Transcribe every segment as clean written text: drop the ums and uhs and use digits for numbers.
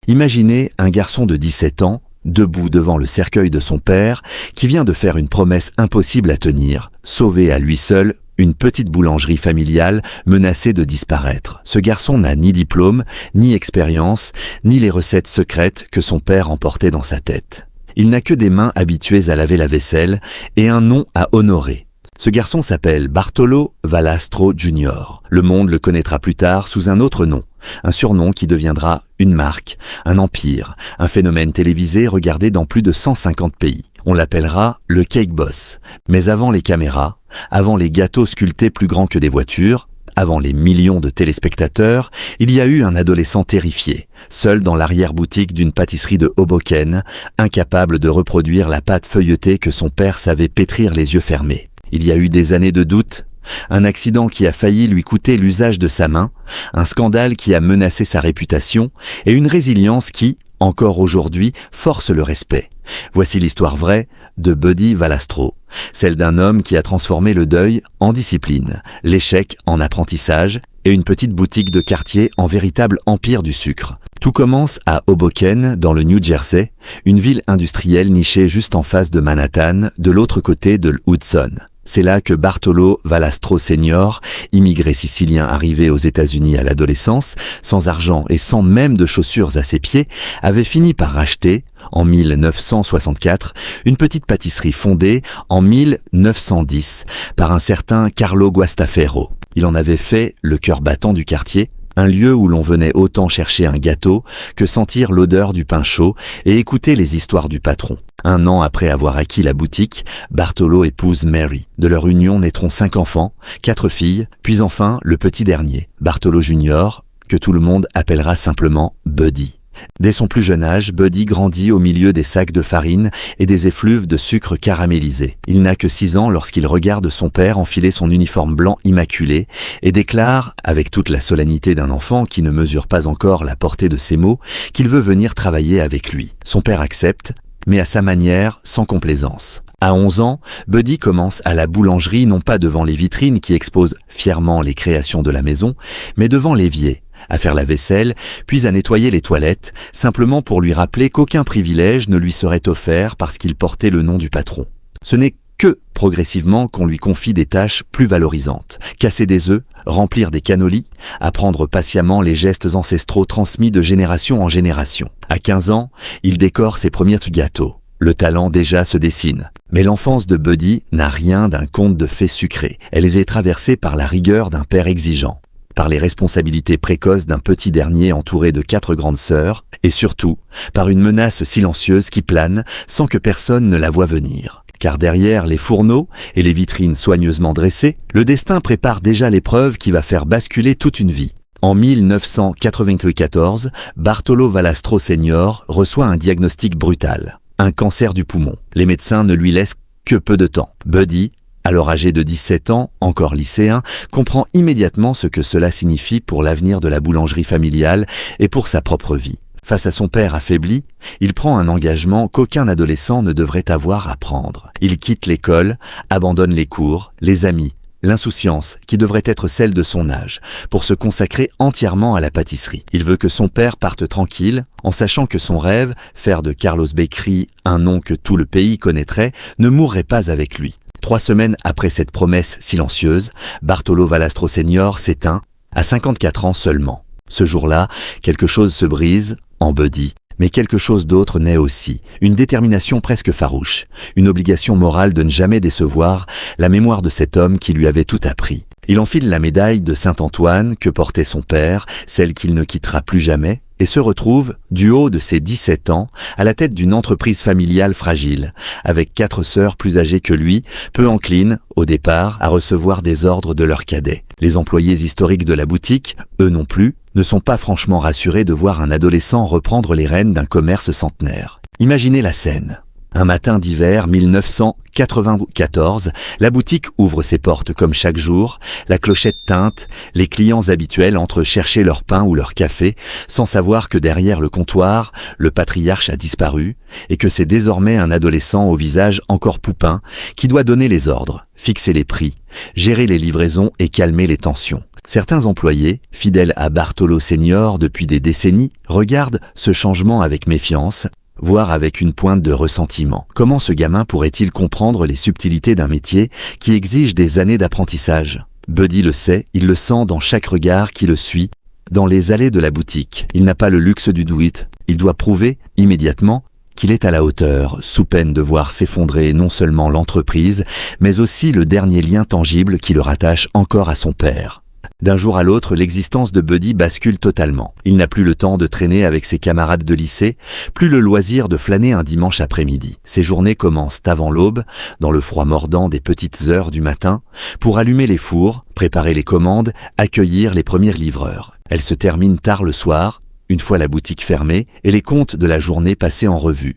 Imaginez un garçon de 17 ans, debout devant le cercueil de son père, qui vient de faire une promesse impossible à tenir, sauver à lui seul une petite boulangerie familiale menacée de disparaître. Ce garçon n'a ni diplôme, ni expérience, ni les recettes secrètes que son père emportait dans sa tête. Il n'a que des mains habituées à laver la vaisselle et un nom à honorer. Ce garçon s'appelle Bartolo Valastro Jr. Le monde le connaîtra plus tard sous un autre nom, un surnom qui deviendra une marque, un empire, un phénomène télévisé regardé dans plus de 150 pays. On l'appellera le Cake Boss. Mais avant les caméras, avant les gâteaux sculptés plus grands que des voitures, avant les millions de téléspectateurs, il y a eu un adolescent terrifié, seul dans l'arrière-boutique d'une pâtisserie de Hoboken, incapable de reproduire la pâte feuilletée que son père savait pétrir les yeux fermés. Il y a eu des années de doute, un accident qui a failli lui coûter l'usage de sa main, un scandale qui a menacé sa réputation et une résilience qui, encore aujourd'hui, force le respect. Voici l'histoire vraie de Buddy Valastro, celle d'un homme qui a transformé le deuil en discipline, l'échec en apprentissage et une petite boutique de quartier en véritable empire du sucre. Tout commence à Hoboken, dans le New Jersey, une ville industrielle nichée juste en face de Manhattan, de l'autre côté de l'Hudson. C'est là que Bartolo Valastro Sr., immigré sicilien arrivé aux États-Unis à l'adolescence, sans argent et sans même de chaussures à ses pieds, avait fini par racheter, en 1964, une petite pâtisserie fondée en 1910 par un certain Carlo Guastaferro. Il en avait fait le cœur battant du quartier, un lieu où l'on venait autant chercher un gâteau que sentir l'odeur du pain chaud et écouter les histoires du patron. Un an après avoir acquis la boutique, Bartolo épouse Mary. De leur union naîtront 5 enfants, 4 filles, puis enfin le petit dernier, Bartolo Jr., que tout le monde appellera simplement Buddy. Dès son plus jeune âge, Buddy grandit au milieu des sacs de farine et des effluves de sucre caramélisé. Il n'a que 6 ans lorsqu'il regarde son père enfiler son uniforme blanc immaculé et déclare, avec toute la solennité d'un enfant qui ne mesure pas encore la portée de ses mots, qu'il veut venir travailler avec lui. Son père accepte, mais à sa manière, sans complaisance. À 11 ans, Buddy commence à la boulangerie non pas devant les vitrines qui exposent fièrement les créations de la maison, mais devant l'évier, à faire la vaisselle, puis à nettoyer les toilettes, simplement pour lui rappeler qu'aucun privilège ne lui serait offert parce qu'il portait le nom du patron. Ce n'est que progressivement qu'on lui confie des tâches plus valorisantes. Casser des œufs, remplir des cannolis, apprendre patiemment les gestes ancestraux transmis de génération en génération. À 15 ans, il décore ses premiers gâteaux. Le talent déjà se dessine. Mais l'enfance de Buddy n'a rien d'un conte de fées sucré. Elle est traversée par la rigueur d'un père exigeant, par les responsabilités précoces d'un petit dernier entouré de 4 grandes sœurs, et surtout, par une menace silencieuse qui plane sans que personne ne la voie venir. Car derrière les fourneaux et les vitrines soigneusement dressées, le destin prépare déjà l'épreuve qui va faire basculer toute une vie. En 1994, Bartolo Valastro Sr. reçoit un diagnostic brutal, un cancer du poumon. Les médecins ne lui laissent que peu de temps. Buddy, alors âgé de 17 ans, encore lycéen, comprend immédiatement ce que cela signifie pour l'avenir de la boulangerie familiale et pour sa propre vie. Face à son père affaibli, il prend un engagement qu'aucun adolescent ne devrait avoir à prendre. Il quitte l'école, abandonne les cours, les amis, l'insouciance qui devrait être celle de son âge, pour se consacrer entièrement à la pâtisserie. Il veut que son père parte tranquille, en sachant que son rêve, faire de Carlos Bakery un nom que tout le pays connaîtrait, ne mourrait pas avec lui. 3 semaines après cette promesse silencieuse, Bartolo Valastro Sr. s'éteint, à 54 ans seulement. Ce jour-là, quelque chose se brise, en Buddy, mais quelque chose d'autre naît aussi, une détermination presque farouche, une obligation morale de ne jamais décevoir la mémoire de cet homme qui lui avait tout appris. Il enfile la médaille de Saint-Antoine que portait son père, celle qu'il ne quittera plus jamais, et se retrouve, du haut de ses 17 ans, à la tête d'une entreprise familiale fragile, avec 4 sœurs plus âgées que lui, peu enclines, au départ, à recevoir des ordres de leurs cadets. Les employés historiques de la boutique, eux non plus, ne sont pas franchement rassurés de voir un adolescent reprendre les rênes d'un commerce centenaire. Imaginez la scène. Un matin d'hiver 1994, la boutique ouvre ses portes comme chaque jour, la clochette tinte, les clients habituels entrent chercher leur pain ou leur café, sans savoir que derrière le comptoir, le patriarche a disparu, et que c'est désormais un adolescent au visage encore poupin qui doit donner les ordres, fixer les prix, gérer les livraisons et calmer les tensions. Certains employés, fidèles à Bartolo Senior depuis des décennies, regardent ce changement avec méfiance, voire avec une pointe de ressentiment. Comment ce gamin pourrait-il comprendre les subtilités d'un métier qui exige des années d'apprentissage? Buddy le sait, il le sent dans chaque regard qui le suit, dans les allées de la boutique. Il n'a pas le luxe du do-it. Il doit prouver, immédiatement, qu'il est à la hauteur, sous peine de voir s'effondrer non seulement l'entreprise, mais aussi le dernier lien tangible qui le rattache encore à son père. D'un jour à l'autre, l'existence de Buddy bascule totalement. Il n'a plus le temps de traîner avec ses camarades de lycée, plus le loisir de flâner un dimanche après-midi. Ses journées commencent avant l'aube, dans le froid mordant des petites heures du matin, pour allumer les fours, préparer les commandes, accueillir les premiers livreurs. Elles se terminent tard le soir, une fois la boutique fermée et les comptes de la journée passés en revue.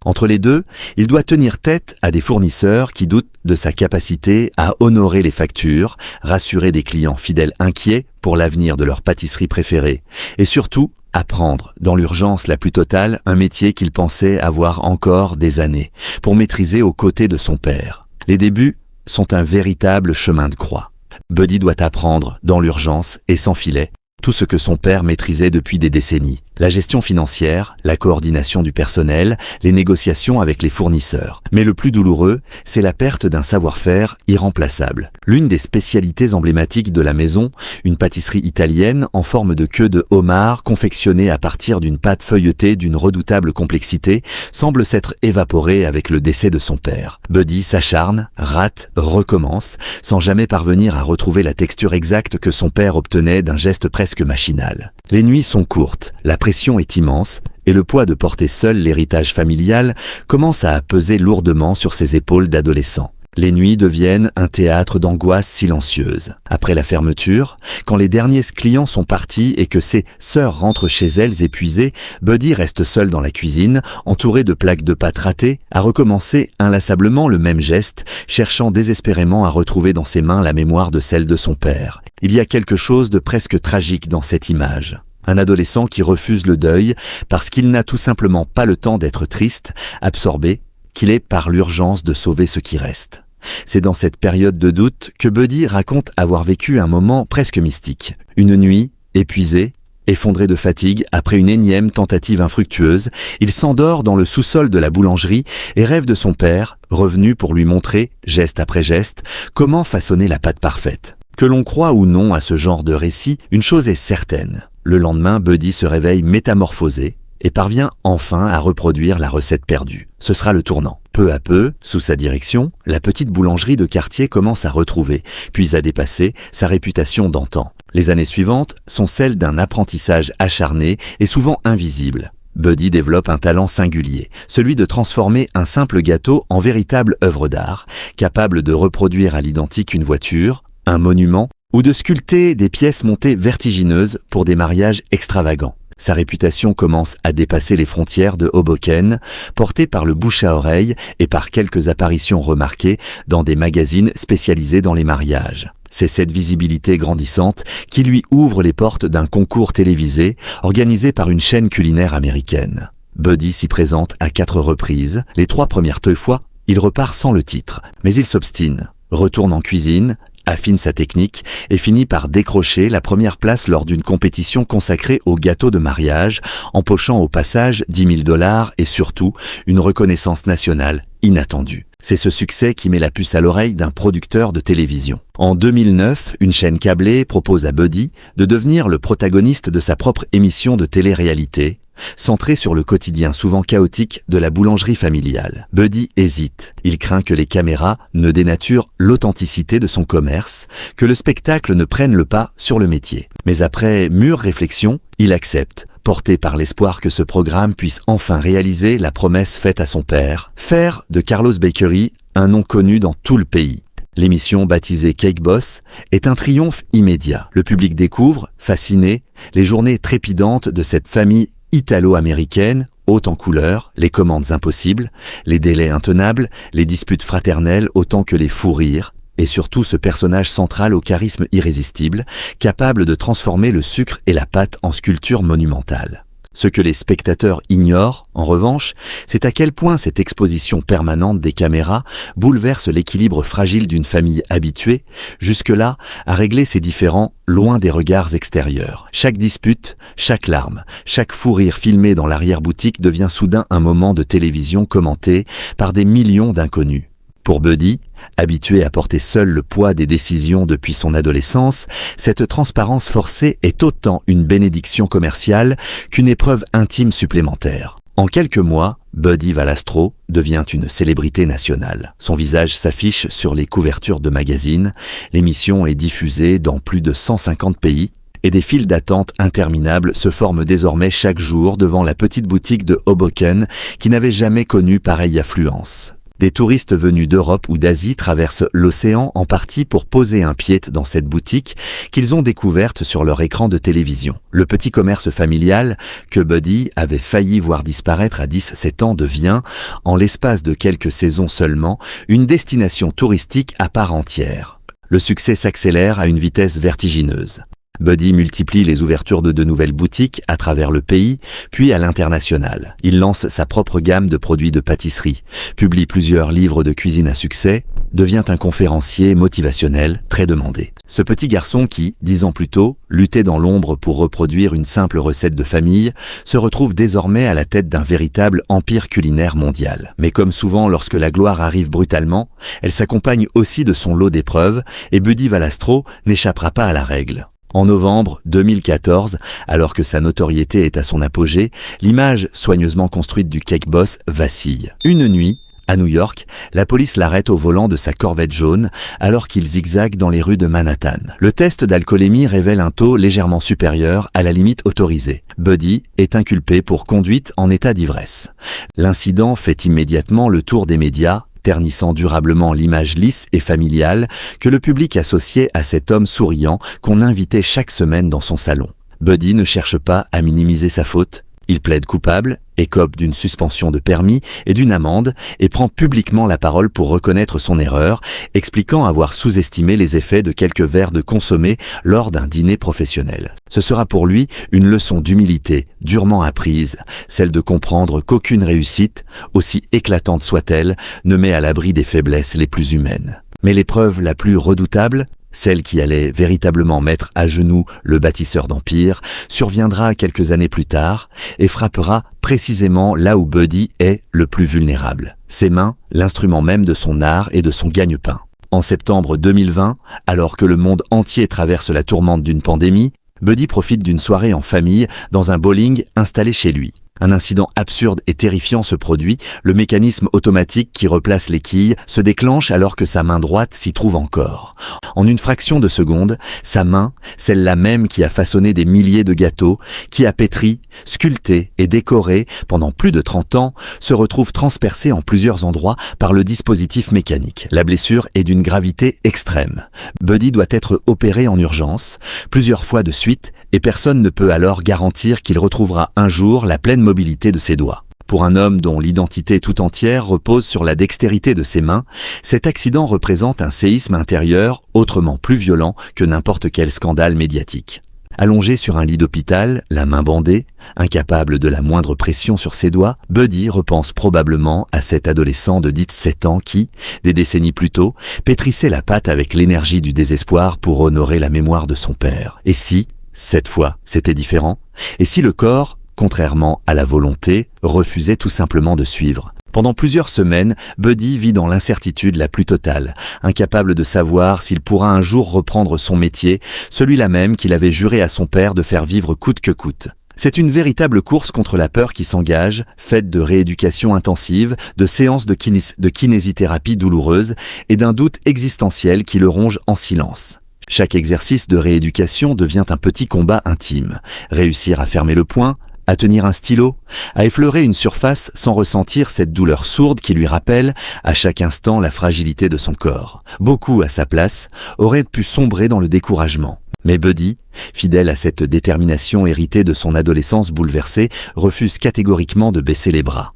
Entre les deux, il doit tenir tête à des fournisseurs qui doutent de sa capacité à honorer les factures, rassurer des clients fidèles inquiets pour l'avenir de leur pâtisserie préférée, et surtout apprendre, dans l'urgence la plus totale, un métier qu'il pensait avoir encore des années, pour maîtriser aux côtés de son père. Les débuts sont un véritable chemin de croix. Buddy doit apprendre, dans l'urgence et sans filet, tout ce que son père maîtrisait depuis des décennies. La gestion financière, la coordination du personnel, les négociations avec les fournisseurs. Mais le plus douloureux, c'est la perte d'un savoir-faire irremplaçable. L'une des spécialités emblématiques de la maison, une pâtisserie italienne en forme de queue de homard confectionnée à partir d'une pâte feuilletée d'une redoutable complexité, semble s'être évaporée avec le décès de son père. Buddy s'acharne, rate, recommence, sans jamais parvenir à retrouver la texture exacte que son père obtenait d'un geste presque machinal. Les nuits sont courtes, la pression est immense, et le poids de porter seul l'héritage familial commence à peser lourdement sur ses épaules d'adolescent. Les nuits deviennent un théâtre d'angoisse silencieuse. Après la fermeture, quand les derniers clients sont partis et que ses sœurs rentrent chez elles épuisées, Buddy reste seul dans la cuisine, entouré de plaques de pâte ratées, à recommencer inlassablement le même geste, cherchant désespérément à retrouver dans ses mains la mémoire de celle de son père. Il y a quelque chose de presque tragique dans cette image. Un adolescent qui refuse le deuil parce qu'il n'a tout simplement pas le temps d'être triste, absorbé, qu'il est par l'urgence de sauver ce qui reste. C'est dans cette période de doute que Buddy raconte avoir vécu un moment presque mystique. Une nuit, épuisé, effondré de fatigue, après une énième tentative infructueuse, il s'endort dans le sous-sol de la boulangerie et rêve de son père, revenu pour lui montrer, geste après geste, comment façonner la pâte parfaite. Que l'on croit ou non à ce genre de récit, une chose est certaine. Le lendemain, Buddy se réveille métamorphosé et parvient enfin à reproduire la recette perdue. Ce sera le tournant. Peu à peu, sous sa direction, la petite boulangerie de quartier commence à retrouver, puis à dépasser sa réputation d'antan. Les années suivantes sont celles d'un apprentissage acharné et souvent invisible. Buddy développe un talent singulier, celui de transformer un simple gâteau en véritable œuvre d'art, capable de reproduire à l'identique une voiture, un monument, ou de sculpter des pièces montées vertigineuses pour des mariages extravagants. Sa réputation commence à dépasser les frontières de Hoboken, portée par le bouche à oreille et par quelques apparitions remarquées dans des magazines spécialisés dans les mariages. C'est cette visibilité grandissante qui lui ouvre les portes d'un concours télévisé organisé par une chaîne culinaire américaine. Buddy s'y présente à 4 reprises. Les 3 premières fois, il repart sans le titre, mais il s'obstine, retourne en cuisine, affine sa technique et finit par décrocher la première place lors d'une compétition consacrée aux gâteaux de mariage, empochant au passage $10 000 et surtout une reconnaissance nationale inattendue. C'est ce succès qui met la puce à l'oreille d'un producteur de télévision. En 2009, une chaîne câblée propose à Buddy de devenir le protagoniste de sa propre émission de télé-réalité, centré sur le quotidien souvent chaotique de la boulangerie familiale. Buddy hésite. Il craint que les caméras ne dénaturent l'authenticité de son commerce, que le spectacle ne prenne le pas sur le métier. Mais après mûre réflexion, il accepte, porté par l'espoir que ce programme puisse enfin réaliser la promesse faite à son père, faire de Carlos Bakery un nom connu dans tout le pays. L'émission, baptisée Cake Boss, est un triomphe immédiat. Le public découvre, fasciné, les journées trépidantes de cette famille italo-américaine, haute en couleurs, les commandes impossibles, les délais intenables, les disputes fraternelles autant que les fous rires, et surtout ce personnage central au charisme irrésistible, capable de transformer le sucre et la pâte en sculpture monumentale. Ce que les spectateurs ignorent, en revanche, c'est à quel point cette exposition permanente des caméras bouleverse l'équilibre fragile d'une famille habituée, jusque-là, à régler ses différends loin des regards extérieurs. Chaque dispute, chaque larme, chaque fou rire filmé dans l'arrière-boutique devient soudain un moment de télévision commenté par des millions d'inconnus. Pour Buddy, habitué à porter seul le poids des décisions depuis son adolescence, cette transparence forcée est autant une bénédiction commerciale qu'une épreuve intime supplémentaire. En quelques mois, Buddy Valastro devient une célébrité nationale. Son visage s'affiche sur les couvertures de magazines, l'émission est diffusée dans plus de 150 pays, et des files d'attente interminables se forment désormais chaque jour devant la petite boutique de Hoboken qui n'avait jamais connu pareille affluence. Des touristes venus d'Europe ou d'Asie traversent l'océan en partie pour poser un pied dans cette boutique qu'ils ont découverte sur leur écran de télévision. Le petit commerce familial que Buddy avait failli voir disparaître à 17 ans devient, en l'espace de quelques saisons seulement, une destination touristique à part entière. Le succès s'accélère à une vitesse vertigineuse. Buddy multiplie les ouvertures de nouvelles boutiques à travers le pays, puis à l'international. Il lance sa propre gamme de produits de pâtisserie, publie plusieurs livres de cuisine à succès, devient un conférencier motivationnel très demandé. Ce petit garçon qui, 10 ans plus tôt, luttait dans l'ombre pour reproduire une simple recette de famille, se retrouve désormais à la tête d'un véritable empire culinaire mondial. Mais comme souvent lorsque la gloire arrive brutalement, elle s'accompagne aussi de son lot d'épreuves, et Buddy Valastro n'échappera pas à la règle. En novembre 2014, alors que sa notoriété est à son apogée, l'image soigneusement construite du cake boss vacille. Une nuit, à New York, la police l'arrête au volant de sa Corvette jaune alors qu'il zigzague dans les rues de Manhattan. Le test d'alcoolémie révèle un taux légèrement supérieur à la limite autorisée. Buddy est inculpé pour conduite en état d'ivresse. L'incident fait immédiatement le tour des médias, ternissant durablement l'image lisse et familiale que le public associait à cet homme souriant qu'on invitait chaque semaine dans son salon. Buddy ne cherche pas à minimiser sa faute, il plaide coupable, écope d'une suspension de permis et d'une amende et prend publiquement la parole pour reconnaître son erreur, expliquant avoir sous-estimé les effets de quelques verres de consommé lors d'un dîner professionnel. Ce sera pour lui une leçon d'humilité durement apprise, celle de comprendre qu'aucune réussite, aussi éclatante soit-elle, ne met à l'abri des faiblesses les plus humaines. Mais l'épreuve la plus redoutable, celle qui allait véritablement mettre à genoux le bâtisseur d'empire, surviendra quelques années plus tard et frappera précisément là où Buddy est le plus vulnérable. Ses mains, l'instrument même de son art et de son gagne-pain. En septembre 2020, alors que le monde entier traverse la tourmente d'une pandémie, Buddy profite d'une soirée en famille dans un bowling installé chez lui. Un incident absurde et terrifiant se produit, le mécanisme automatique qui replace les quilles se déclenche alors que sa main droite s'y trouve encore. En une fraction de seconde, sa main, celle-là même qui a façonné des milliers de gâteaux, qui a pétri, sculpté et décoré pendant plus de 30 ans, se retrouve transpercée en plusieurs endroits par le dispositif mécanique. La blessure est d'une gravité extrême. Buddy doit être opéré en urgence, plusieurs fois de suite, et personne ne peut alors garantir qu'il retrouvera un jour la pleine mobilité de ses doigts. Pour un homme dont l'identité tout entière repose sur la dextérité de ses mains, cet accident représente un séisme intérieur autrement plus violent que n'importe quel scandale médiatique. Allongé sur un lit d'hôpital, la main bandée, incapable de la moindre pression sur ses doigts, Buddy repense probablement à cet adolescent de 17 ans qui, des décennies plus tôt, pétrissait la pâte avec l'énergie du désespoir pour honorer la mémoire de son père. Et si, cette fois, c'était différent? Et si le corps, contrairement à la volonté, refusait tout simplement de suivre? Pendant plusieurs semaines, Buddy vit dans l'incertitude la plus totale, incapable de savoir s'il pourra un jour reprendre son métier, celui-là même qu'il avait juré à son père de faire vivre coûte que coûte. C'est une véritable course contre la peur qui s'engage, faite de rééducation intensive, de séances de kinésithérapie douloureuse et d'un doute existentiel qui le ronge en silence. Chaque exercice de rééducation devient un petit combat intime. Réussir à fermer le poing, à tenir un stylo, à effleurer une surface sans ressentir cette douleur sourde qui lui rappelle à chaque instant la fragilité de son corps. Beaucoup, à sa place, auraient pu sombrer dans le découragement. Mais Buddy, fidèle à cette détermination héritée de son adolescence bouleversée, refuse catégoriquement de baisser les bras.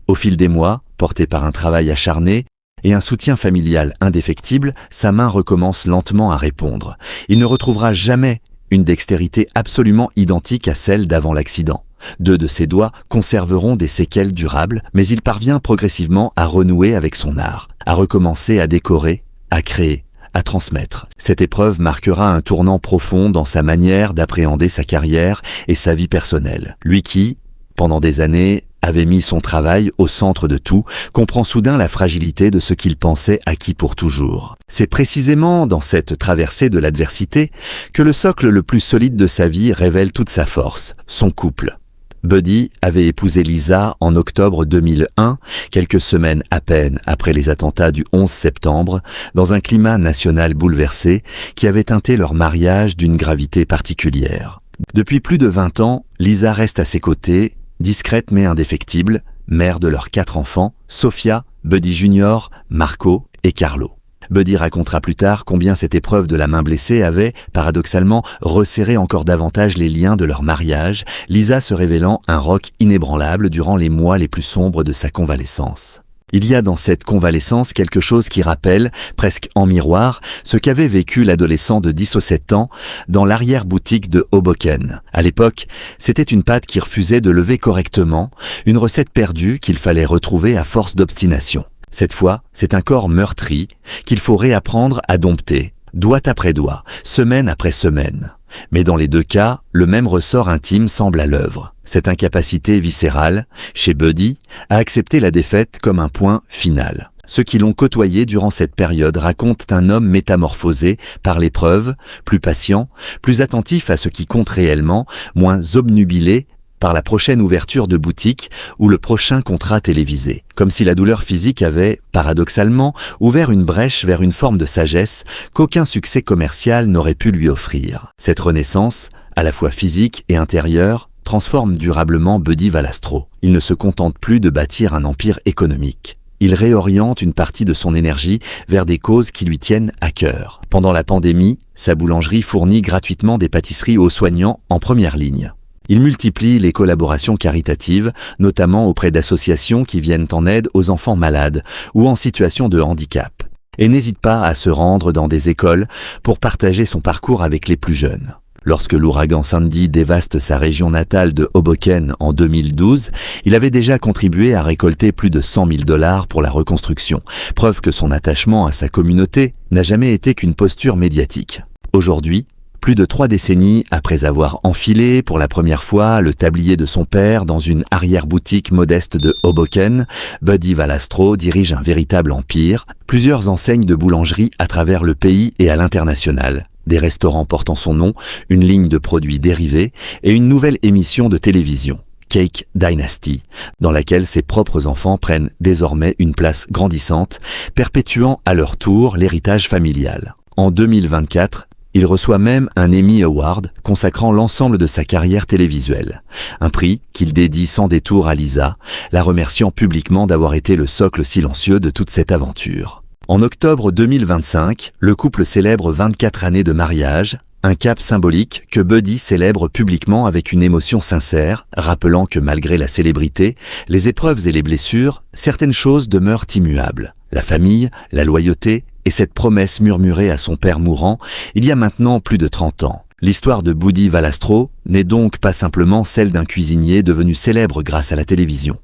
Au fil des mois, porté par un travail acharné, et un soutien familial indéfectible, sa main recommence lentement à répondre. Il ne retrouvera jamais une dextérité absolument identique à celle d'avant l'accident. 2 de ses doigts conserveront des séquelles durables, mais il parvient progressivement à renouer avec son art, à recommencer à décorer, à créer, à transmettre. Cette épreuve marquera un tournant profond dans sa manière d'appréhender sa carrière et sa vie personnelle. Lui qui, pendant des années, avait mis son travail au centre de tout, comprend soudain la fragilité de ce qu'il pensait acquis pour toujours. C'est précisément dans cette traversée de l'adversité que le socle le plus solide de sa vie révèle toute sa force, son couple. Buddy avait épousé Lisa en octobre 2001, quelques semaines à peine après les attentats du 11 septembre, dans un climat national bouleversé qui avait teinté leur mariage d'une gravité particulière. Depuis plus de 20 ans, Lisa reste à ses côtés, discrète mais indéfectible, mère de leurs 4 enfants, Sophia, Buddy Junior, Marco et Carlo. Buddy racontera plus tard combien cette épreuve de la main blessée avait, paradoxalement, resserré encore davantage les liens de leur mariage, Lisa se révélant un roc inébranlable durant les mois les plus sombres de sa convalescence. Il y a dans cette convalescence quelque chose qui rappelle, presque en miroir, ce qu'avait vécu l'adolescent de 10 ou 7 ans dans l'arrière-boutique de Hoboken. À l'époque, c'était une pâte qui refusait de lever correctement, une recette perdue qu'il fallait retrouver à force d'obstination. Cette fois, c'est un corps meurtri qu'il faut réapprendre à dompter, doigt après doigt, semaine après semaine. Mais dans les 2 cas, le même ressort intime semble à l'œuvre. Cette incapacité viscérale, chez Buddy, à accepter la défaite comme un point final. Ceux qui l'ont côtoyé durant cette période racontent un homme métamorphosé par l'épreuve, plus patient, plus attentif à ce qui compte réellement, moins obnubilé par la prochaine ouverture de boutique ou le prochain contrat télévisé. Comme si la douleur physique avait, paradoxalement, ouvert une brèche vers une forme de sagesse qu'aucun succès commercial n'aurait pu lui offrir. Cette renaissance, à la fois physique et intérieure, transforme durablement Buddy Valastro. Il ne se contente plus de bâtir un empire économique. Il réoriente une partie de son énergie vers des causes qui lui tiennent à cœur. Pendant la pandémie, sa boulangerie fournit gratuitement des pâtisseries aux soignants en première ligne. Il multiplie les collaborations caritatives, notamment auprès d'associations qui viennent en aide aux enfants malades ou en situation de handicap, et n'hésite pas à se rendre dans des écoles pour partager son parcours avec les plus jeunes. Lorsque l'ouragan Sandy dévaste sa région natale de Hoboken en 2012, il avait déjà contribué à récolter plus de $100 000 pour la reconstruction, preuve que son attachement à sa communauté n'a jamais été qu'une posture médiatique. Aujourd'hui, plus de 3 décennies après avoir enfilé pour la première fois le tablier de son père dans une arrière-boutique modeste de Hoboken, Buddy Valastro dirige un véritable empire, plusieurs enseignes de boulangerie à travers le pays et à l'international, des restaurants portant son nom, une ligne de produits dérivés et une nouvelle émission de télévision, Cake Dynasty, dans laquelle ses propres enfants prennent désormais une place grandissante, perpétuant à leur tour l'héritage familial. En 2024, il reçoit même un Emmy Award consacrant l'ensemble de sa carrière télévisuelle. Un prix qu'il dédie sans détour à Lisa, la remerciant publiquement d'avoir été le socle silencieux de toute cette aventure. En octobre 2025, le couple célèbre 24 années de mariage, un cap symbolique que Buddy célèbre publiquement avec une émotion sincère, rappelant que malgré la célébrité, les épreuves et les blessures, certaines choses demeurent immuables. La famille, la loyauté et cette promesse murmurée à son père mourant il y a maintenant plus de 30 ans. L'histoire de Buddy Valastro n'est donc pas simplement celle d'un cuisinier devenu célèbre grâce à la télévision.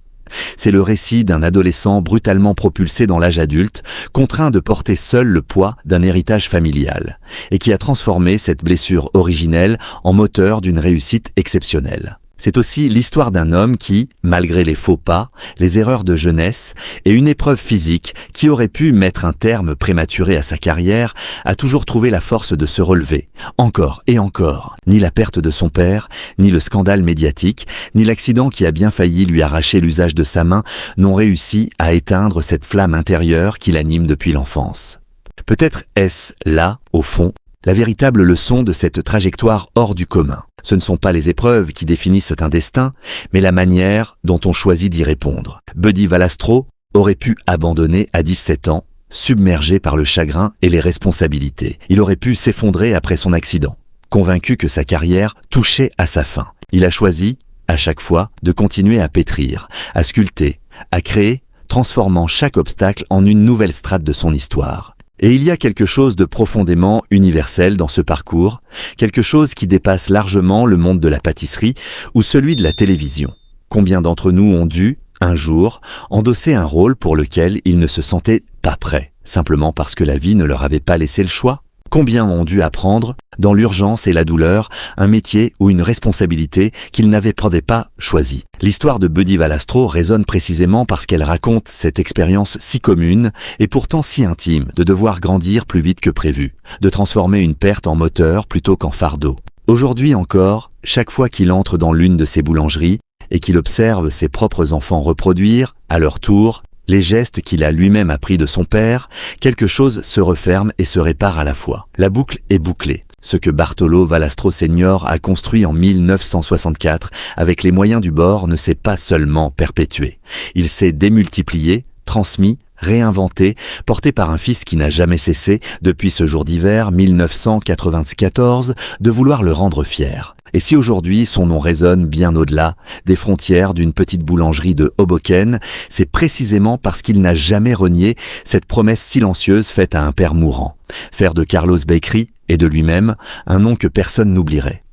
C'est le récit d'un adolescent brutalement propulsé dans l'âge adulte, contraint de porter seul le poids d'un héritage familial, et qui a transformé cette blessure originelle en moteur d'une réussite exceptionnelle. C'est aussi l'histoire d'un homme qui, malgré les faux pas, les erreurs de jeunesse et une épreuve physique qui aurait pu mettre un terme prématuré à sa carrière, a toujours trouvé la force de se relever, encore et encore. Ni la perte de son père, ni le scandale médiatique, ni l'accident qui a bien failli lui arracher l'usage de sa main n'ont réussi à éteindre cette flamme intérieure qui l'anime depuis l'enfance. Peut-être est-ce là, au fond, la véritable leçon de cette trajectoire hors du commun. Ce ne sont pas les épreuves qui définissent un destin, mais la manière dont on choisit d'y répondre. Buddy Valastro aurait pu abandonner à 17 ans, submergé par le chagrin et les responsabilités. Il aurait pu s'effondrer après son accident, convaincu que sa carrière touchait à sa fin. Il a choisi, à chaque fois, de continuer à pétrir, à sculpter, à créer, transformant chaque obstacle en une nouvelle strate de son histoire. Et il y a quelque chose de profondément universel dans ce parcours, quelque chose qui dépasse largement le monde de la pâtisserie ou celui de la télévision. Combien d'entre nous ont dû, un jour, endosser un rôle pour lequel ils ne se sentaient pas prêts, simplement parce que la vie ne leur avait pas laissé le choix? Combien ont dû apprendre, dans l'urgence et la douleur, un métier ou une responsabilité qu'ils n'avaient pas choisi? L'histoire de Buddy Valastro résonne précisément parce qu'elle raconte cette expérience si commune et pourtant si intime de devoir grandir plus vite que prévu, de transformer une perte en moteur plutôt qu'en fardeau. Aujourd'hui encore, chaque fois qu'il entre dans l'une de ces boulangeries et qu'il observe ses propres enfants reproduire, à leur tour, les gestes qu'il a lui-même appris de son père, quelque chose se referme et se répare à la fois. La boucle est bouclée. Ce que Bartolo Valastro Senior a construit en 1964 avec les moyens du bord ne s'est pas seulement perpétué. Il s'est démultiplié, transmis, réinventé, porté par un fils qui n'a jamais cessé, depuis ce jour d'hiver 1994, de vouloir le rendre fier. Et si aujourd'hui son nom résonne bien au-delà des frontières d'une petite boulangerie de Hoboken, c'est précisément parce qu'il n'a jamais renié cette promesse silencieuse faite à un père mourant. Faire de Carlos Bakery et de lui-même un nom que personne n'oublierait.